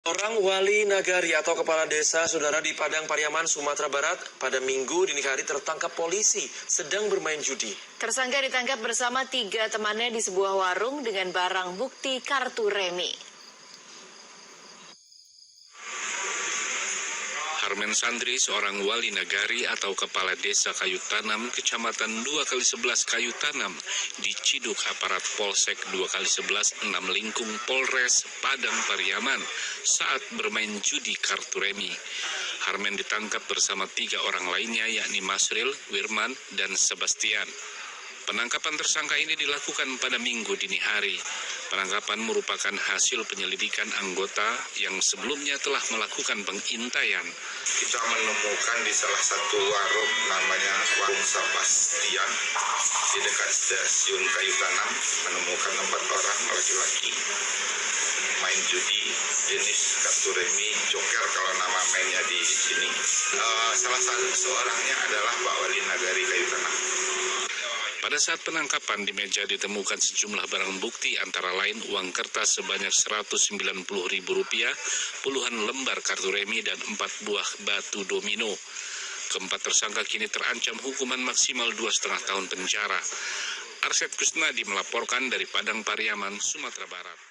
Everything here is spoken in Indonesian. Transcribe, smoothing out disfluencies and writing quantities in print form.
Orang wali nagari atau kepala desa saudara di Padang Pariaman, Sumatera Barat pada Minggu dini hari tertangkap polisi sedang bermain judi. Tersangka ditangkap bersama 3 temannya di sebuah warung dengan barang bukti kartu remi. Harmen Sandri, seorang wali nagari atau kepala desa Kayu Tanam, kecamatan 2x11 Kayu Tanam, diciduk aparat Polsek 2x11 6 Lingkung Polres Padang Pariaman saat bermain judi kartu remi. Harmen ditangkap bersama 3 orang lainnya, yakni Masril, Wirman, dan Sebastian. Penangkapan tersangka ini dilakukan pada Minggu dini hari. Penangkapan merupakan hasil penyelidikan anggota yang sebelumnya telah melakukan pengintaian. Kita menemukan di salah satu warung namanya Warung Sebastian di dekat stasiun Kayu Tanam, menemukan 4 orang laki-laki main judi jenis kartu remi joker kalau nama mainnya di sini. Salah satu seorangnya adalah Pak Wali Nagari Kayu Tanam. Pada saat penangkapan di meja ditemukan sejumlah barang bukti antara lain uang kertas sebanyak Rp190.000, puluhan lembar kartu remi dan 4 buah batu domino. Keempat tersangka kini terancam hukuman maksimal 2,5 tahun penjara. Arsyad Kusnadi melaporkan dari Padang Pariaman, Sumatera Barat.